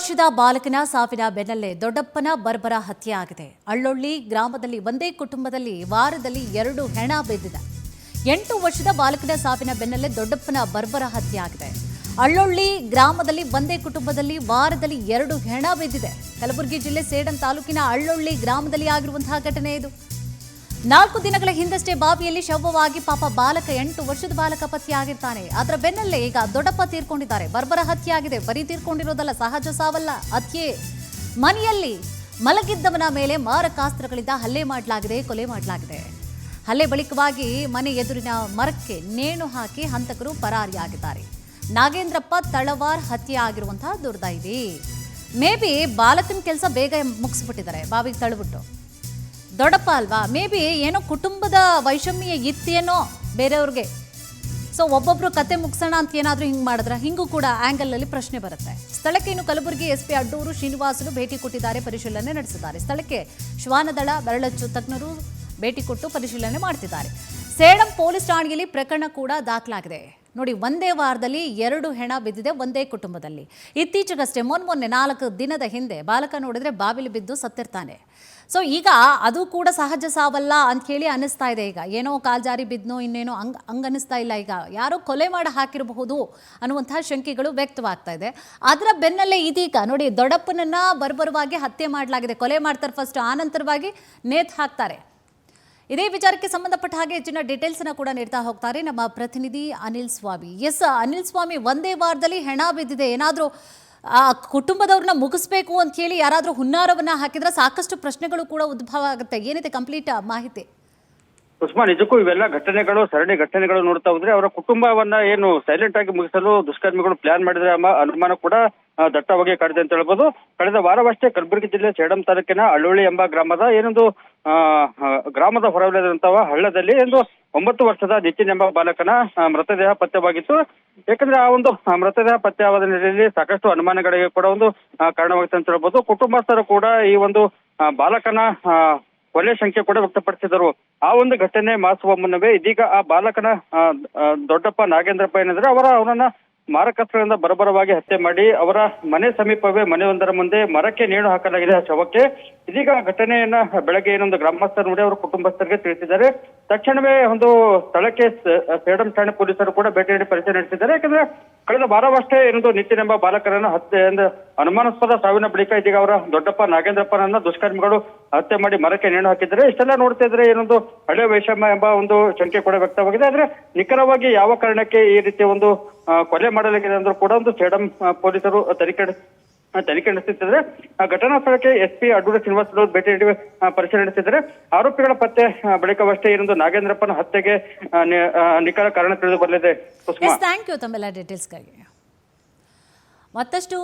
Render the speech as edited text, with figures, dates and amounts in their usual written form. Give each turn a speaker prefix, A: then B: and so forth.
A: ವರ್ಷದ ಬಾಲಕನ ಸಾವಿನ ಬೆನ್ನಲ್ಲೇ ದೊಡ್ಡಪ್ಪನ ಬರ್ಬರ ಹತ್ಯೆ ಆಗಿದೆ. ಅಳ್ಳೊಳ್ಳಿ ಗ್ರಾಮದಲ್ಲಿ ಒಂದೇ ಕುಟುಂಬದಲ್ಲಿ ವಾರದಲ್ಲಿ 2 ಹೆಣ ಬಿದ್ದಿದೆ. 8 ವರ್ಷದ ಬಾಲಕನ ಸಾವಿನ ಬೆನ್ನಲ್ಲೇ ದೊಡ್ಡಪ್ಪನ ಬರ್ಬರ ಹತ್ಯೆ ಆಗಿದೆ. ಅಳ್ಳೊಳ್ಳಿ ಗ್ರಾಮದಲ್ಲಿ ಒಂದೇ ಕುಟುಂಬದಲ್ಲಿ ವಾರದಲ್ಲಿ 2 ಹೆಣ ಬಿದ್ದಿದೆ. ಕಲಬುರಗಿ ಜಿಲ್ಲೆ ಸೇಡಂ ತಾಲೂಕಿನ ಅಳ್ಳೊಳ್ಳಿ ಗ್ರಾಮದಲ್ಲಿ ಆಗಿರುವಂತಹ ಘಟನೆ ಇದು. 4 ದಿನಗಳ ಹಿಂದಷ್ಟೇ ಬಾವಿಯಲ್ಲಿ ಶವವಾಗಿ ಪಾಪ ಬಾಲಕ 8 ವರ್ಷದ ಬಾಲಕ ಪತ್ತೆಯಾಗಿರ್ತಾನೆ. ಅದರ ಬೆನ್ನಲ್ಲೇ ಈಗ ದೊಡ್ಡಪ್ಪ ತೀರ್ಕೊಂಡಿದ್ದಾರೆ. ಬರ್ಬರ ಹತ್ಯೆ ಆಗಿದೆ. ಬರೀ ತೀರ್ಕೊಂಡಿರೋದಲ್ಲ, ಸಹಜ ಸಾವಲ್ಲ, ಹತ್ಯೆ. ಮನೆಯಲ್ಲಿ ಮಲಗಿದ್ದವನ ಮೇಲೆ ಮಾರಕಾಸ್ತ್ರಗಳಿಂದ ಹಲ್ಲೆ ಮಾಡಲಾಗಿದೆ, ಕೊಲೆ ಮಾಡಲಾಗಿದೆ. ಹಲ್ಲೆ ಬಳಿಕವಾಗಿ ಮನೆ ಎದುರಿನ ಮರಕ್ಕೆ ನೇಣು ಹಾಕಿ ಹಂತಕರು ಪರಾರಿಯಾಗಿದ್ದಾರೆ. ನಾಗೇಂದ್ರಪ್ಪ ತಳವಾರ್ ಹತ್ಯೆ ಆಗಿರುವಂತಹ ದುರ್ದೈವಿ. ಮೇ ಬಿ ಬಾಲಕನ ಕೆಲಸ ಬೇಗ ಮುಗಿಸ್ಬಿಟ್ಟಿದ್ದಾರೆ, ಬಾವಿಗೆ ತಳ್ಳಿಬಿಟ್ಟು. ದೊಡ್ಡಪ್ಪ ಅಲ್ವಾ, ಮೇ ಬಿ ಏನೋ ಕುಟುಂಬದ ವೈಷಮ್ಯ ಇತ್ತೇನೋ ಬೇರೆಯವ್ರಿಗೆ. ಸೊ ಒಬ್ಬೊಬ್ರು ಕತೆ ಮುಗಿಸೋಣ ಅಂತ ಏನಾದರೂ ಹಿಂಗೆ ಮಾಡಿದ್ರೆ ಹಿಂಗೂ ಕೂಡ ಆ್ಯಂಗಲಲ್ಲಿ ಪ್ರಶ್ನೆ ಬರುತ್ತೆ. ಸ್ಥಳಕ್ಕೆ ಇನ್ನು ಕಲಬುರಗಿ ಎಸ್ಪಿ ಅಡ್ಡೂರು ಶ್ರೀನಿವಾಸರು ಭೇಟಿ ಕೊಟ್ಟಿದ್ದಾರೆ, ಪರಿಶೀಲನೆ ನಡೆಸಿದ್ದಾರೆ. ಸ್ಥಳಕ್ಕೆ ಶ್ವಾನದಳ ಬೆರಳಚ್ಚು ತಜ್ಞರು ಭೇಟಿ ಕೊಟ್ಟು ಪರಿಶೀಲನೆ ಮಾಡ್ತಿದ್ದಾರೆ. ಸೇಡಂ ಪೊಲೀಸ್ ಠಾಣೆಯಲ್ಲಿ ಪ್ರಕರಣ ಕೂಡ ದಾಖಲಾಗಿದೆ. ನೋಡಿ, ಒಂದೇ ವಾರದಲ್ಲಿ 2 ಹೆಣ ಬಿದ್ದಿದೆ ಒಂದೇ ಕುಟುಂಬದಲ್ಲಿ. ಇತ್ತೀಚೆಗಷ್ಟೇ ಮೊನ್ನೆ 4 ದಿನದ ಹಿಂದೆ ಬಾಲಕ ನೋಡಿದ್ರೆ ಬಾವಿಲಿ ಬಿದ್ದು ಸತ್ತಿರ್ತಾನೆ. ಸೊ ಈಗ ಅದು ಕೂಡ ಸಹಜ ಸಾವಲ್ಲ ಅಂತ ಹೇಳಿ ಅನ್ನಿಸ್ತಾ ಇದೆ. ಈಗ ಏನೋ ಕಾಲ್ಜಾರಿ ಬಿದ್ನೋ ಇನ್ನೇನೋ ಹಂಗನ್ನಿಸ್ತಾ ಇಲ್ಲ. ಈಗ ಯಾರೋ ಕೊಲೆ ಮಾಡಿ ಹಾಕಿರಬಹುದು ಅನ್ನುವಂತಹ ಶಂಕೆಗಳು ವ್ಯಕ್ತವಾಗ್ತಾ ಇದೆ. ಅದರ ಬೆನ್ನಲ್ಲೇ ಇದೀಗ ನೋಡಿ, ದೊಡ್ಡಪ್ಪನನ್ನ ಬರ್ಬರವಾಗಿ ಹತ್ಯೆ ಮಾಡಲಾಗಿದೆ. ಕೊಲೆ ಮಾಡ್ತಾರೆ ಫಸ್ಟ್, ಆನಂತರವಾಗಿ ನೇತ್ ಹಾಕ್ತಾರೆ. ಇದೇ ವಿಚಾರಕ್ಕೆ ಸಂಬಂಧಪಟ್ಟ ಹಾಗೆ ಹೆಚ್ಚಿನ ಡೀಟೇಲ್ಸ್ನ ಕೂಡ ನೀಡ್ತಾ ಹೋಗ್ತಾರೆ ನಮ್ಮ ಪ್ರತಿನಿಧಿ ಅನಿಲ್ ಸ್ವಾಮಿ. ಎಸ್ ಅನಿಲ್ ಸ್ವಾಮಿ, ಒಂದೇ ವಾರದಲ್ಲಿ ಹೆಣ ಬಿದ್ದಿದೆ. ಏನಾದರೂ ಆ ಕುಟುಂಬದವ್ರನ್ನ ಮುಗಿಸ್ಬೇಕು ಅಂತ ಹೇಳಿ ಯಾರಾದರೂ ಹುನ್ನಾರವನ್ನ ಹಾಕಿದ್ರೆ ಸಾಕಷ್ಟು ಪ್ರಶ್ನೆಗಳು ಕೂಡ ಉದ್ಭವ ಆಗುತ್ತೆ. ಏನಿದೆ ಕಂಪ್ಲೀಟ್ ಮಾಹಿತಿ?
B: ಸುಷ್ಮಾ, ನಿಜಕ್ಕೂ ಇವೆಲ್ಲ ಘಟನೆಗಳು ಸರಣಿ ಘಟನೆಗಳು ನೋಡ್ತಾ ಹೋದ್ರೆ ಅವರ ಕುಟುಂಬವನ್ನ ಏನು ಸೈಲೆಂಟ್ ಆಗಿ ಮುಗಿಸಲು ದುಷ್ಕರ್ಮಿಗಳು ಪ್ಲಾನ್ ಮಾಡಿದ್ರೆ ಎಂಬ ಅನುಮಾನ ಕೂಡ ದಟ್ಟವಾಗಿ ಕಾಡಿದೆ ಅಂತ ಹೇಳ್ಬೋದು. ಕಳೆದ ವಾರವಷ್ಟೇ ಕಲಬುರಗಿ ಜಿಲ್ಲೆ ಸೇಡಂ ತಾಲೂಕಿನ ಅಳ್ಳೊಳ್ಳಿ ಎಂಬ ಗ್ರಾಮದ ಏನೊಂದು ಗ್ರಾಮದ ಹೊರವಲಯದಂತಹ ಹಳ್ಳದಲ್ಲಿ ಒಂದು 9 ವರ್ಷದ ನಿತಿನ್ ಎಂಬ ಬಾಲಕನ ಮೃತದೇಹ ಪತ್ತೆವಾಗಿತ್ತು. ಯಾಕಂದ್ರೆ ಆ ಒಂದು ಮೃತದೇಹ ಪತ್ತೆಯಾದ ನಿಟ್ಟಿನಲ್ಲಿ ಸಾಕಷ್ಟು ಅನುಮಾನಗಳಿಗೆ ಕೂಡ ಒಂದು ಕಾರಣವಾಗುತ್ತೆ ಅಂತ ಹೇಳ್ಬೋದು. ಕುಟುಂಬಸ್ಥರು ಕೂಡ ಈ ಒಂದು ಬಾಲಕನ ಕೊಲೆ ಶಂಕೆ ಕೂಡ ವ್ಯಕ್ತಪಡಿಸಿದರು. ಆ ಒಂದು ಘಟನೆ ಮಾಸುವ ಮುನ್ನವೇ ಇದೀಗ ಆ ಬಾಲಕನ ದೊಡ್ಡಪ್ಪ ನಾಗೇಂದ್ರಪ್ಪ ಏನಿದ್ರೆ ಅವನನ್ನ ಮಾರಕಾಸ್ತ್ರಗಳಿಂದ ಬರಬರವಾಗಿ ಹತ್ಯೆ ಮಾಡಿ ಅವರ ಮನೆ ಸಮೀಪವೇ ಮನೆಯೊಂದರ ಮುಂದೆ ಮರಕ್ಕೆ ನೇಣು ಹಾಕಲಾಗಿದೆ ಆ ಶವಕ್ಕೆ. ಇದೀಗ ಘಟನೆಯನ್ನ ಬೆಳಗ್ಗೆ ಏನೊಂದು ಗ್ರಾಮಸ್ಥರು ನೋಡಿ ಅವರ ಕುಟುಂಬಸ್ಥರಿಗೆ ತಿಳಿಸಿದ್ದಾರೆ. ತಕ್ಷಣವೇ ಒಂದು ಸ್ಥಳಕ್ಕೆ ಸೇಡಂ ಠಾಣೆ ಪೊಲೀಸರು ಕೂಡ ಭೇಟಿ ನೀಡಿ ಪರಿಶೀಲನೆ ನಡೆಸಿದ್ದಾರೆ. ಯಾಕಂದ್ರೆ ಕಳೆದ ವಾರವಷ್ಟೇ ಏನೊಂದು ನಿತಿನ್ ಎಂಬ ಬಾಲಕರನ್ನ ಹತ್ಯೆ ಅನುಮಾನಾಸ್ಪದ ಸಾವಿನ ಬಳಿಕ ಇದೀಗ ಅವರ ದೊಡ್ಡಪ್ಪ ನಾಗೇಂದ್ರಪ್ಪನನ್ನ ದುಷ್ಕರ್ಮಿಗಳು ಹತ್ಯೆ ಮಾಡಿ ಮರಕ್ಕೆ ನೇಣು ಹಾಕಿದ್ದಾರೆ. ಇಷ್ಟೆಲ್ಲ ನೋಡ್ತಾ ಇದ್ರೆ ಏನೊಂದು ಹಳೆ ವೈಷಮ್ಯ ಎಂಬ ಒಂದು ಶಂಕೆ ಕೂಡ ವ್ಯಕ್ತವಾಗಿದೆ. ಆದ್ರೆ ನಿಖರವಾಗಿ ಯಾವ ಕಾರಣಕ್ಕೆ ಈ ರೀತಿಯ ಒಂದು ಕೊಲೆ ಮಾಡಲಾಗಿದೆ ಅಂದ್ರೂ ಕೂಡ ಒಂದು ಸೇಡಂ ಪೊಲೀಸರು ತನಿಖೆ ನಡೆಸುತ್ತಿದ್ದಾರೆ. ಘಟನಾ ಸ್ಥಳಕ್ಕೆ ಎಸ್ಪಿ ಅಡ್ಡೂರು ಶ್ರೀನಿವಾಸ ಭೇಟಿ ನೀಡಿ ಪರಿಶೀಲನೆ ನಡೆಸಿದ್ದಾರೆ. ಆರೋಪಿಗಳ ಪತ್ತೆ ಬಳಿಕವಷ್ಟೇ ಏನೊಂದು ನಾಗೇಂದ್ರಪ್ಪನ ಹತ್ಯೆಗೆ ನಿಖರ ಕಾರಣ ತಿಳಿದು ಬರಲಿದೆ.
A: ಥ್ಯಾಂಕ್ ಯು ತಮ್ಮೆಲ್ಲ ಡೀಟೇಲ್ಸ್ಗಾಗಿ. ಮತ್ತಷ್ಟು